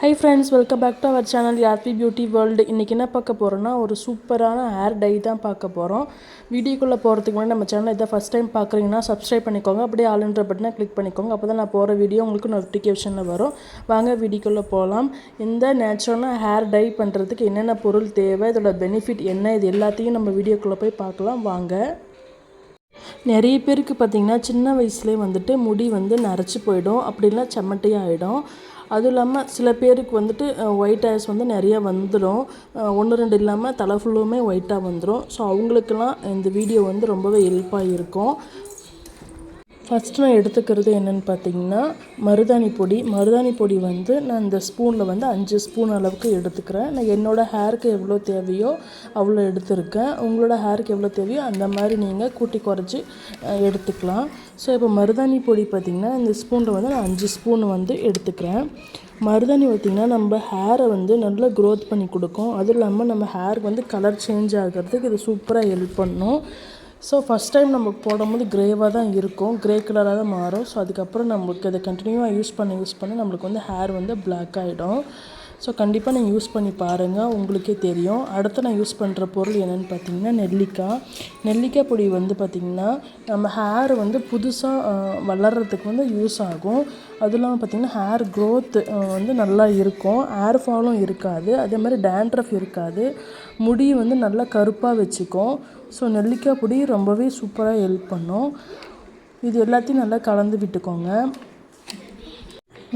Hi friends, welcome back to our channel Yathi Beauty World. இன்னைக்கு என்ன பார்க்க போறோம்னா ஒரு சூப்பரான ஹேர் டை தான் பார்க்க போறோம். வீடியோக்குள்ள போறதுக்கு முன்னாடி நம்ம சேனலை இத ஃபர்ஸ்ட் டைம் பார்க்கறீங்கன்னா Subscribe பண்ணிக்கோங்க. அப்படியே ஆல் என்ற பட்டனை கிளிக் பண்ணிக்கோங்க. அப்பதான் நான் போற வீடியோ உங்களுக்கு நோட்டிஃபிகேஷன்ல வரும். வாங்க வீடியோக்குள்ள போலாம். இந்த நேச்சுரலான ஹேர் டை பண்றதுக்கு என்னென்ன பொருள் தேவை, இதோட பெனிஃபிட் என்ன, இது எல்லாத்தையும் நம்ம வீடியோக்குள்ள போய் பார்க்கலாம் வாங்க. நிறைய பேருக்கு பார்த்தீங்கன்னா சின்ன வயசுலேயே வந்துட்டு முடி வந்து நரைச்சி போயிடும், அப்படின்னா செம்மட்டையாகிடும். அதுவும் இல்லாமல் சில பேருக்கு வந்துட்டு ஒயிட் ஹேர்ஸ் வந்து நிறைய வந்துடும், ஒன்று ரெண்டு இல்லாமல் தலை ஃபுல்லுமே ஒயிட்டாக வந்துடும். ஸோ அவங்களுக்கெல்லாம் இந்த வீடியோ வந்து ரொம்பவே ஹெல்ப்பாக இருக்கும். ஃபஸ்ட்டு நான் எடுத்துக்கிறது என்னென்னு பார்த்தீங்கன்னா மருதாணி பொடி வந்து நான் இந்த ஸ்பூனில் வந்து 5 ஸ்பூன் அளவுக்கு எடுத்துக்கிறேன். நான் என்னோடய ஹேருக்கு எவ்வளோ தேவையோ அவ்வளோ எடுத்துருக்கேன். உங்களோட ஹேருக்கு எவ்வளோ தேவையோ அந்த மாதிரி நீங்கள் கூட்டி குறைச்சி எடுத்துக்கலாம். ஸோ இப்போ மருதாணி பொடி பார்த்திங்கன்னா இந்த ஸ்பூனில் வந்து நான் 5 ஸ்பூன் வந்து எடுத்துக்கிறேன். மருதாணி பார்த்திங்கன்னா நம்ம ஹேரை வந்து நல்லா க்ரோத் பண்ணி கொடுக்கும். அதுவும் இல்லாமல் நம்ம ஹேருக்கு வந்து கலர் சேஞ்ச் ஆகிறதுக்கு இது சூப்பராக ஹெல்ப் பண்ணும். ஸோ ஃபஸ்ட் டைம் நம்ம போடும்போது க்ரேவாக தான் இருக்கும், க்ரே கலராக தான் மாறும். ஸோ அதுக்கப்புறம் நம்மளுக்கு அதை கண்டினியூவாக யூஸ் பண்ணி நம்மளுக்கு வந்து ஹேர் வந்து பிளாக் ஆகிடும். ஸோ கண்டிப்பாக நீங்கள் யூஸ் பண்ணி பாருங்கள், உங்களுக்கே தெரியும். அடுத்து நான் யூஸ் பண்ணுற பொருள் என்னென்னு பார்த்தீங்கன்னா நெல்லிக்காய் பொடி வந்து பார்த்திங்கன்னா நம்ம ஹேர் வந்து புதுசாக வளர்கிறதுக்கு வந்து யூஸ் ஆகும். அதுவும் இல்லாமல் பார்த்திங்கன்னா ஹேர் க்ரோத் வந்து நல்லா இருக்கும், ஹேர் ஃபாலும் இருக்காது, அதே மாதிரி டேண்ட்ரஃப் இருக்காது, முடி வந்து நல்லா கருப்பாக வச்சுக்கும். ஸோ நெல்லிக்காய் பொடி ரொம்பவே சூப்பராக ஹெல்ப் பண்ணும். இது எல்லாத்தையும் நல்லா கலந்து விட்டுக்கோங்க.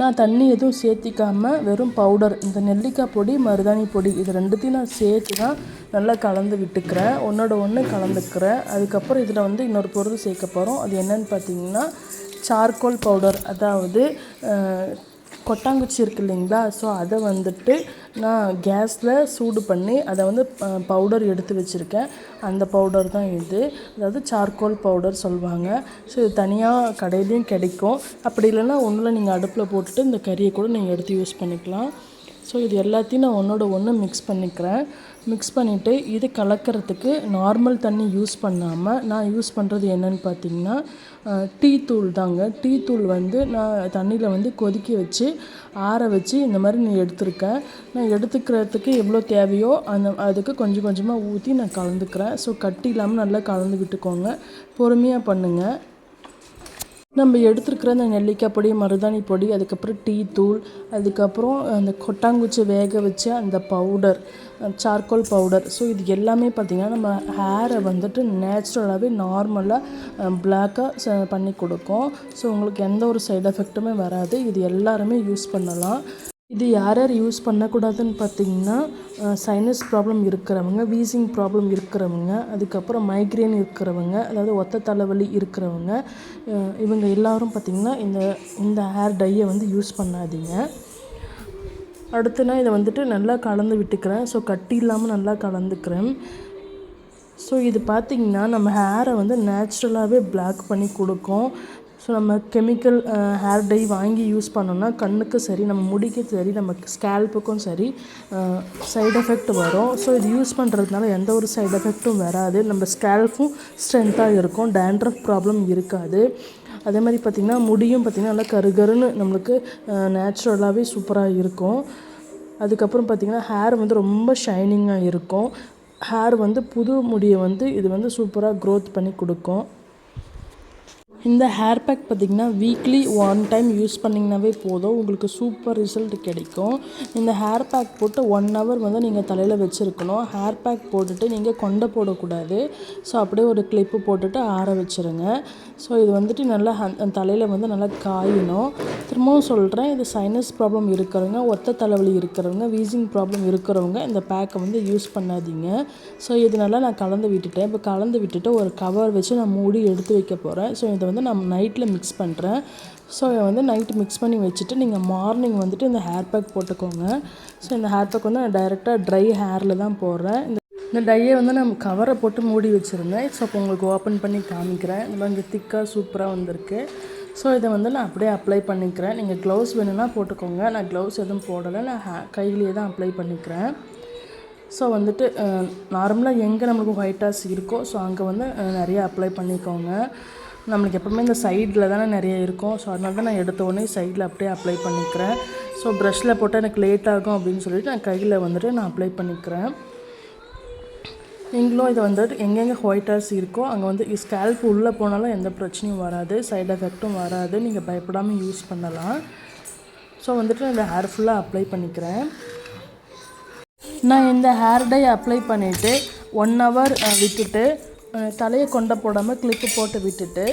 நான் தண்ணி எதுவும் சேர்த்திக்காமல் வெறும் பவுடர், இந்த நெல்லிக்காய் பொடி மருதாணி பொடி இது ரெண்டுத்தையும் நான் சேர்த்து தான் நல்லா கலந்து விட்டுக்கிறேன், ஒன்றோட ஒன்று கலந்துக்கிறேன். அதுக்கப்புறம் இதில் வந்து இன்னொரு பொருள் சேர்க்க போகிறோம். அது என்னென்னு பார்த்தீங்கன்னா சார்கோல் பவுடர், அதாவது கொட்டாங்குச்சி இருக்குது இல்லைங்களா. ஸோ அதை வந்துட்டு நான் கேஸில் சூடு பண்ணி அதை வந்து பவுடர் எடுத்து வச்சுருக்கேன். அந்த பவுடர் தான் இது, அதாவது சார்கோல் பவுடர் சொல்லுவாங்க. ஸோ இது தனியாக கடையிலையும் கிடைக்கும், அப்படி இல்லைன்னா ஒன்றில் நீங்கள் அடுப்பில் போட்டுட்டு இந்த கறியை கூட நீங்கள் எடுத்து யூஸ் பண்ணிக்கலாம். ஸோ இது எல்லாத்தையும் நான் ஒன்றோட ஒன்று மிக்ஸ் பண்ணிவிட்டு இது கலக்கிறதுக்கு நார்மல் தண்ணி யூஸ் பண்ணாமல் நான் யூஸ் பண்ணுறது என்னென்னு பார்த்தீங்கன்னா டீ தூள் தாங்க. டீ தூள் வந்து நான் தண்ணியில் வந்து கொதிக்க வச்சு ஆற வச்சு இந்த மாதிரி நான் எடுத்துருக்கேன். நான் எடுத்துக்கிறதுக்கு எவ்வளோ தேவையோ அதுக்கு கொஞ்சம் கொஞ்சமாக ஊற்றி நான் கலந்துக்கிறேன். ஸோ கட்டி இல்லாமல் நல்லா கலந்து விட்டுக்கோங்க, பொறுமையாக பண்ணுங்கள். நம்ம எடுத்துருக்கிற அந்த நெல்லிக்காய் பொடி, மருதாணி பொடி, அதுக்கப்புறம் டீ தூள், அதுக்கப்புறம் அந்த கொட்டாங்குச்சி வேக வச்ச அந்த பவுடர், சார்கோல் பவுடர். ஸோ இது எல்லாமே பார்த்திங்கன்னா நம்ம ஹேரை வந்துட்டு நேச்சுரலாகவே நார்மலாக பிளாக்காக பண்ணி கொடுக்கும். ஸோ உங்களுக்கு எந்த ஒரு சைடு எஃபெக்ட்டுமே வராது. இது எல்லாருமே யூஸ் பண்ணலாம். இது யார் யூஸ் பண்ணக்கூடாதுன்னு பார்த்திங்கன்னா சைனஸ் ப்ராப்ளம் இருக்கிறவங்க, வீசிங் ப்ராப்ளம் இருக்கிறவங்க, அதுக்கப்புறம் மைக்ரேன் இருக்கிறவங்க, அதாவது ஒத்த தலைவலி இருக்கிறவங்க, இவங்க எல்லோரும் பார்த்திங்கன்னா இந்த ஹேர் டையை வந்து யூஸ் பண்ணாதீங்க. அடுத்து நான் இதை வந்துட்டு நல்லா கலந்து விட்டுக்கிறேன். ஸோ கட்டி இல்லாமல் நல்லா கலந்துக்கிறேன். ஸோ இது பார்த்திங்கன்னா நம்ம ஹேரை வந்து நேச்சுரலாகவே பிளாக் பண்ணி கொடுக்கும். ஸோ நம்ம கெமிக்கல் ஹேர் டை வாங்கி யூஸ் பண்ணோம்னா கண்ணுக்கும் சரி, நம்ம முடிக்கும் சரி, நம்ம ஸ்கேல்ப்புக்கும் சரி சைடு எஃபெக்ட் வரும். ஸோ இது யூஸ் பண்ணுறதுனால எந்த ஒரு சைடு எஃபெக்ட்டும் வராது, நம்ம ஸ்கேல்ப்பும் ஸ்ட்ரென்த்தாக இருக்கும், டேண்ட்ரஃப் ப்ராப்ளம் இருக்காது. அதே மாதிரி பார்த்திங்கன்னா முடியும் பார்த்திங்கன்னா நல்லா கருகருன்னு நம்மளுக்கு நேச்சுரலாகவே சூப்பராக இருக்கும். அதுக்கப்புறம் பார்த்திங்கன்னா ஹேர் வந்து ரொம்ப ஷைனிங்காக இருக்கும். ஹேர் வந்து புது முடியை வந்து இது வந்து சூப்பராக க்ரோத் பண்ணி கொடுக்கும். இந்த ஹேர் பேக் பார்த்திங்கன்னா வீக்லி 1 டைம் யூஸ் பண்ணிங்கனாவே போதும், உங்களுக்கு சூப்பர் ரிசல்ட் கிடைக்கும். இந்த ஹேர் பேக் போட்டு 1 ஹவர் வந்து நீங்கள் தலையில் வச்சுருக்கணும். ஹேர் பேக் போட்டுட்டு நீங்கள் கொண்டை போடக்கூடாது. ஸோ அப்படியே ஒரு கிளிப்பு போட்டுட்டு ஆற வச்சுருங்க. ஸோ இது வந்துட்டு நல்லா தலையில் வந்து நல்லா காயணும். திரும்பவும் சொல்கிறேன், இது சைனஸ் ப்ராப்ளம் இருக்கிறவங்க, ஒத்த தலைவலி இருக்கிறவங்க, வீசிங் ப்ராப்ளம் இருக்கிறவங்க இந்த பேக்கை வந்து யூஸ் பண்ணாதீங்க. ஸோ இது நல்லா நான் கலந்து விட்டுட்டேன். இப்போ கலந்து விட்டுட்டு ஒரு கவர் வச்சு நான் மூடி எடுத்து வைக்க போகிறேன். ஸோ இதை வந்து நான் நைட்டில் மிக்ஸ் பண்ணுறேன். ஸோ இதை வந்து நைட்டு மிக்ஸ் பண்ணி வச்சுட்டு நீங்கள் மார்னிங் வந்துட்டு இந்த ஹேர் பேக் போட்டுக்கோங்க. ஸோ இந்த ஹேர் பேக் வந்து நான் டைரெக்டாக ட்ரை ஹேரில் தான் போடுறேன். இந்த டையை வந்து நான் கவரை போட்டு மூடி வச்சுருந்தேன். ஸோ இப்போ உங்களுக்கு ஓப்பன் பண்ணி காமிக்கிறேன். இந்த மாதிரி திக்காக சூப்பராக வந்திருக்கு. ஸோ இதை வந்து நான் அப்படியே அப்ளை பண்ணிக்கிறேன். நீங்கள் க்ளவுஸ் வேணும்னா போட்டுக்கோங்க, நான் க்ளவுஸ் எதுவும் போடலை, நான் கையிலேயே தான் அப்ளை பண்ணிக்கிறேன். ஸோ வந்துட்டு நார்மலாக எங்கே நம்மளுக்கு ஒயிட் ஹேர்ஸ் இருக்கோ ஸோ அங்கே வந்து நிறைய அப்ளை பண்ணிக்கோங்க. நம்மளுக்கு எப்போவுமே இந்த சைடில் தானே நிறைய இருக்கும். ஸோ அதனால தான் நான் எடுத்த உடனே சைடில் அப்படியே அப்ளை பண்ணிக்கிறேன். ஸோ ப்ரஷ்ஷில் போட்டால் எனக்கு லேட் ஆகும் அப்படின்னு சொல்லிட்டு நான் கையில் வந்துட்டு நான் அப்ளை பண்ணிக்கிறேன். நீங்களும் இதை வந்துட்டு எங்கெங்கே ஒயிட் ஹேர்ஸ் இருக்கோ அங்கே வந்து ஸ்கேல்ப் உள்ளே போனாலும் எந்த பிரச்சனையும் வராது, சைடு எஃபெக்ட்டும் வராது, நீங்கள் பயப்படாமல் யூஸ் பண்ணலாம். ஸோ வந்துட்டு நான் இந்த ஹேர் ஃபுல்லாக அப்ளை பண்ணிக்கிறேன். நான் இந்த ஹேர் டை அப்ளை பண்ணிவிட்டு 1 hour விட்டுட்டு தலையை கொண்ட போடாமல் கிளிப்பு போட்டு விட்டுட்டு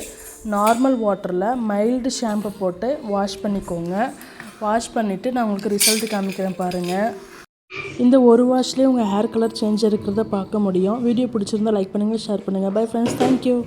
நார்மல் வாட்டரில் மைல்டு ஷாம்பு போட்டு வாஷ் பண்ணிக்கோங்க. வாஷ் பண்ணிவிட்டு நான் உங்களுக்கு ரிசல்ட் காமிக்கிறேன் பாருங்கள். இந்த ஒரு வாஷ்லேயே உங்கள் ஹேர் கலர் சேஞ்ச் இருக்கிறத பார்க்க முடியும். வீடியோ பிடிச்சிருந்தால் லைக் பண்ணுங்கள், ஷேர் பண்ணுங்கள். Bye friends, thank you.